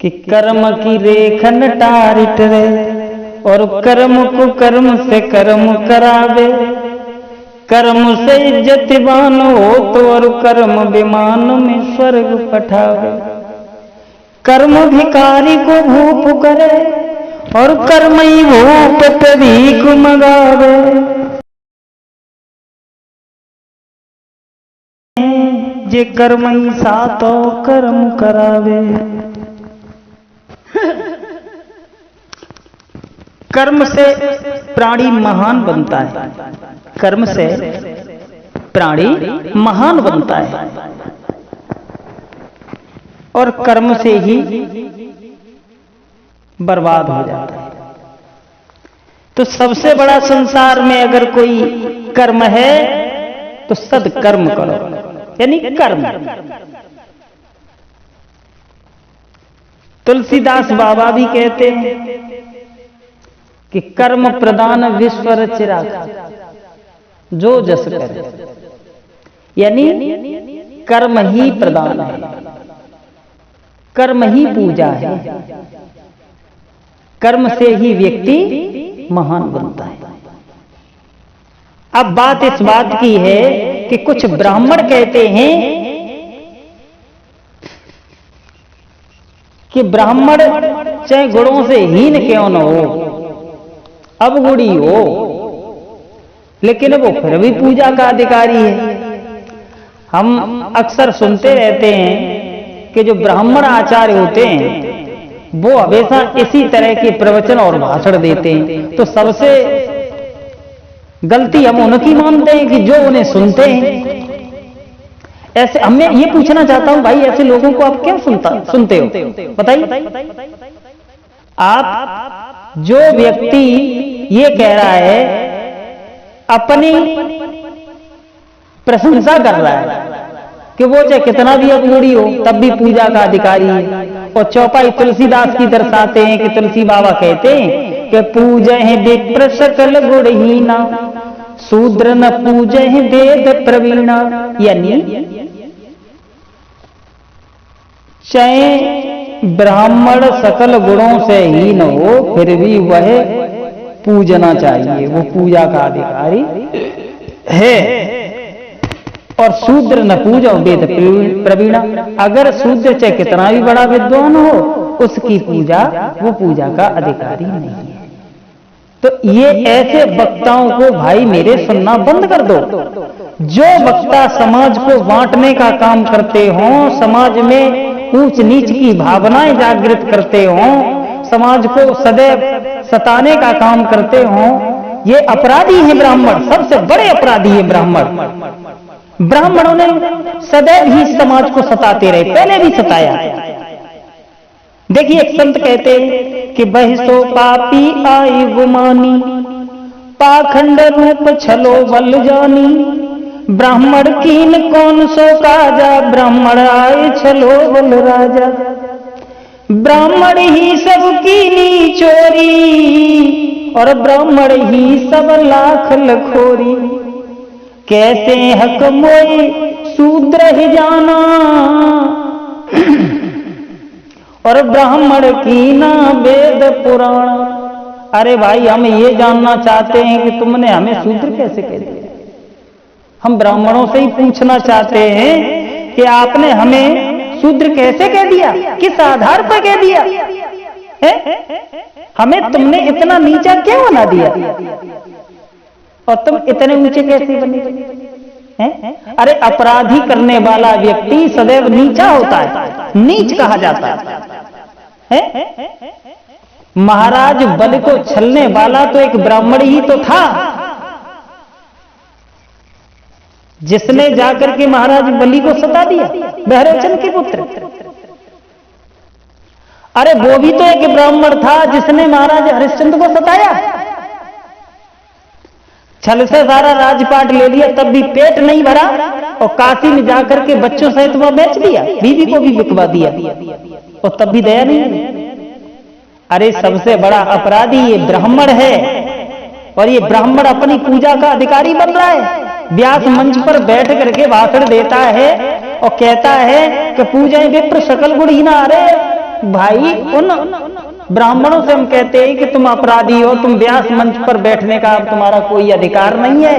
कि कर्म की रेखन टारिट रे और कर्म को कर्म से कर्म करावे। कर्म से इज्जतवान हो तो और कर्म विमान में स्वर्ग पठावे। कर्म भिखारी को भूप करे और कर्म ही भूप पे भीख मंगावे। जे कर्म ही सातो कर्म करावे। कर्म से प्राणी महान बनता है। कर्म से प्राणी महान बनता है और कर्म से ही बर्बाद हो जाता है। तो सबसे बड़ा संसार में अगर कोई कर्म है तो सदकर्म करो, यानी कर्म। तुलसीदास बाबा भी कहते हैं कि कर्म प्रदान विश्व रचिरा जो जस करे, यानी कर्म ही प्रदान है, कर्म ही पूजा है। कर्म से ही व्यक्ति महान बनता है। अब बात इस बात की है कि कुछ ब्राह्मण कहते हैं कि ब्राह्मण चाहे गुणों से हीन क्यों न हो, अवगुणी हो, लेकिन वो फिर भी पूजा का अधिकारी है। हम अक्सर सुनते रहते हैं कि जो ब्राह्मण आचार्य होते हैं वो हमेशा इसी तरह के प्रवचन और भाषण देते हैं। तो सबसे गलती हम उनकी मानते हैं कि जो उन्हें सुनते हैं। ऐसे हमें ये पूछना चाहता हूं भाई, ऐसे लोगों को आप क्यों सुनते हो? बताइए। आप जो व्यक्ति ये कह रहा है, अपनी प्रशंसा कर रहा है कि वो चाहे कितना भी अवगुणी हो तब भी पूजा का अधिकारी है, और चौपाई तुलसीदास की दर्शाते हैं कि तुलसी बाबा कहते हैं कि पूजे हैं विप्र सकल गुणहीना, शूद्र न पूजे हैं वेद प्रवीणा। यानी चाहे ब्राह्मण सकल गुणों से ही न हो फिर भी वह पूजना चाहिए, वो पूजा का अधिकारी है। और शूद्र न पूजा वेद प्रवीणा, अगर शूद्र चाहे कितना भी बड़ा विद्वान हो उसकी पूजा वो पूजा का अधिकारी नहीं है। तो ये ऐसे वक्ताओं को भाई मेरे सुनना बंद कर दो। जो वक्ता समाज को बांटने का काम करते हों, समाज में ऊंच नीच की भावनाएं जागृत करते हों, समाज को सदैव सताने का काम करते हों, ये अपराधी हैं ब्राह्मण, सबसे बड़े अपराधी हैं ब्राह्मण। ब्राह्मणों ने सदैव ही समाज को सताते रहे, पहले भी सताया। देखिए एक संत कहते हैं कि बहिसो पापी आई गुमानी, पाखंड रूप छलो बल जानी, ब्राह्मण कीन कौन सो काजा, ब्राह्मण आए छलो बल राजा। ब्राह्मण ही सब कीनी चोरी और ब्राह्मण ही सब लाख लखोरी, कैसे हक मोई शूद्र ही जाना और ब्राह्मण की ना वेद पुराण। अरे भाई हम ये जानना चाहते हैं कि तुमने हमें शूद्र कैसे कह दिया। हम ब्राह्मणों से ही पूछना चाहते हैं कि आपने हमें शूद्र कैसे कह दिया, किस आधार पर कह दिया है? हमें तुमने इतना नीचा क्यों बना दिया और तुम इतने ऊंचे कैसे बने हैं? अरे अपराधी करने वाला व्यक्ति सदैव नीचा होता है, नीच कहा जाता है। महाराज बलि को छलने वाला तो एक ब्राह्मण ही तो था, जिसने जाकर के महाराज बलि को सता दिया, बहरोचन के पुत्र। अरे वो भी तो एक ब्राह्मण था जिसने महाराज हरिश्चंद्र को सताया, छल से सारा राजपाट ले लिया तब भी पेट नहीं भरा, और काशी में जाकर के बच्चों सहित वह बेच दिया, बीवी को भी बिकवा दिया, और तब भी दया नहीं। अरे सबसे बड़ा अपराधी ये ब्राह्मण है, और ये ब्राह्मण अपनी पूजा का अधिकारी बन रहा है। व्यास मंच पर बैठ करके भाषण देता है और कहता है कि पूजा विप्र सकल गुण ही ना। अरे भाई उन ब्राह्मणों से हम कहते हैं कि तुम अपराधी हो, तुम व्यास मंच पर बैठने का अब तुम्हारा कोई अधिकार नहीं है,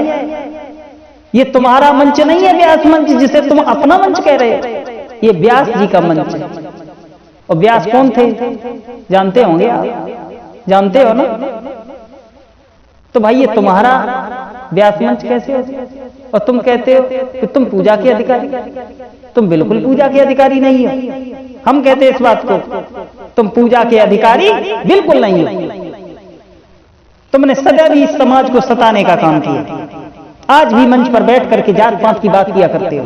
ये तुम्हारा मंच नहीं है व्यास मंच जिसे तुम अपना मंच कह रहे हो, ये व्यास जी का मंच है। और व्यास कौन थे जानते होंगे आप, जानते हो ना? तो भाई ये तुम्हारा व्यास मंच कैसे हो? और तुम कहते हो कि तुम पूजा के अधिकारी, तुम बिल्कुल पूजा के अधिकारी नहीं हो। हम कहते हैं इस बात को, तुम पूजा के अधिकारी बिल्कुल नहीं हो। तुमने सदैव इस समाज को सताने का काम किया, आज भी मंच पर बैठ करके जात पात की बात किया करते हो,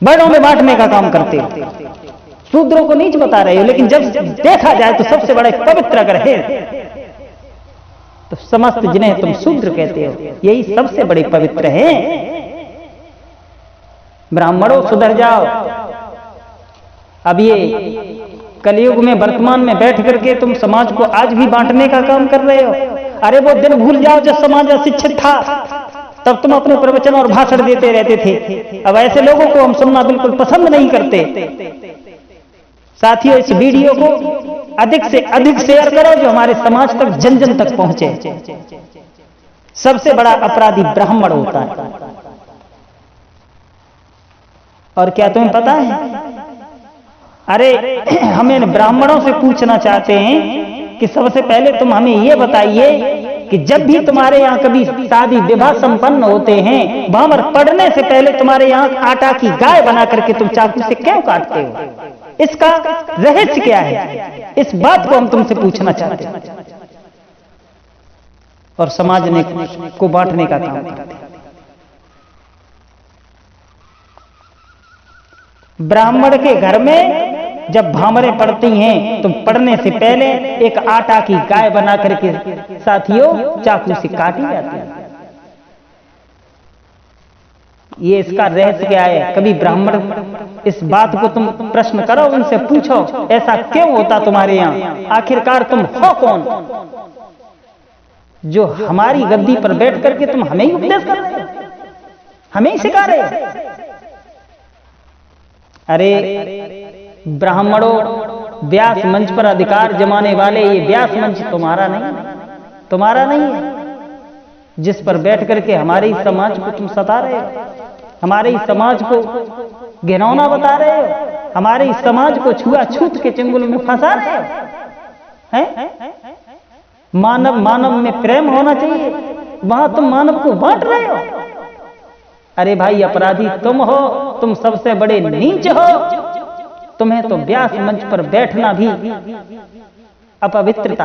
बड़ों में बांटने का काम करते हो, शूद्रों को नीच बता रहे हो। लेकिन जब देखा जाए तो सबसे बड़े पवित्र अगर है तो समस्त जिन्हें तुम शूद्र कहते हो यही सबसे बड़े पवित्र हैं। ब्राह्मणों सुधर जाओ। अब ये कलयुग में वर्तमान में बैठ करके तुम समाज को आज भी बांटने का काम कर रहे हो। अरे वो दिन भूल जाओ जब समाज अशिक्षित था, तब तुम अपने प्रवचन और भाषण देते रहते थे। अब ऐसे लोगों को हम सुनना बिल्कुल पसंद नहीं करते। साथियों, इस वीडियो को अधिक से अधिक शेयर करो जो हमारे समाज तक जन जन तक पहुंचे। सबसे बड़ा अपराधी ब्राह्मण होता है। और क्या तुम्हें पता है? अरे हम इन ब्राह्मणों से पूछना चाहते हैं कि सबसे पहले तुम हमें यह बताइए कि जब भी तुम्हारे यहाँ कभी शादी विवाह संपन्न होते हैं, वहां पर पढ़ने से पहले तुम्हारे यहाँ आटा की गाय बना करके तुम चाकू से क्यों काटते हो? इसका रहस्य क्या है? इस बात को हम तुमसे पूछना चाहते हैं। और समाज ने को बांटने का काम करते हैं। ब्राह्मण के घर में जब भामरें पड़ती हैं तो पड़ने से पहले एक आटा की गाय बना करके साथियों चाकू से काटी जाती है। ये इसका रहस्य क्या है? कभी ब्राह्मण इस बात को तुम प्रश्न करो, उनसे पूछो ऐसा क्यों होता तुम्हारे यहाँ? आखिरकार तुम हो कौन जो हमारी गद्दी पर बैठ करके तुम हमें ही उपदेश कर रहे हो, हमें ही सिखा रहे हो? अरे ब्राह्मणों, व्यास मंच पर अधिकार जमाने वाले, ये व्यास मंच तुम्हारा नहीं, तुम्हारा नहीं है, जिस पर बैठ करके हमारे समाज को तुम सता रहे हो, हमारे समाज को घिनौना बता रहे हो, हमारे समाज को छुआछूत के चंगुल में फंसा रहे हो। हैं? मानव मानव में प्रेम होना चाहिए, वहां तुम मानव को बांट रहे हो। अरे भाई, अपराधी तुम हो, तुम सबसे बड़े नीच हो। तुम्हें तो व्यास मंच पर बैठना भी अपवित्रता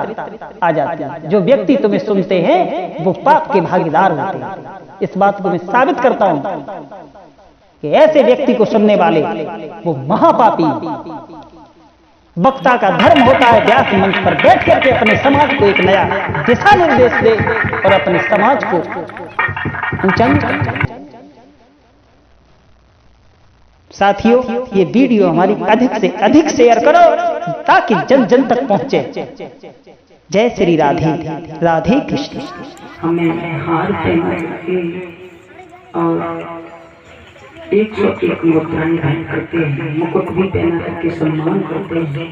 आ जाती है। जो व्यक्ति तुम्हें सुनते हैं वो पाप के भागीदार होते हैं। इस बात को मैं साबित करता हूं कि ऐसे व्यक्ति को सुनने वाले वो महापापी। वक्ता का धर्म होता है व्यास मंच पर बैठ करके अपने समाज को एक नया दिशा निर्देश दे और अपने समाज को ऊंचा। साथियों, ये वीडियो हमारी अधिक से अधिक शेयर करो ताकि जन जन तक पहुंचे। जय श्री राधे राधे कृष्ण। हमें हार पहना करके और 101 मुद्राएं धारण करते हैं, मुकुट भी पहना करके सम्मान करते हैं।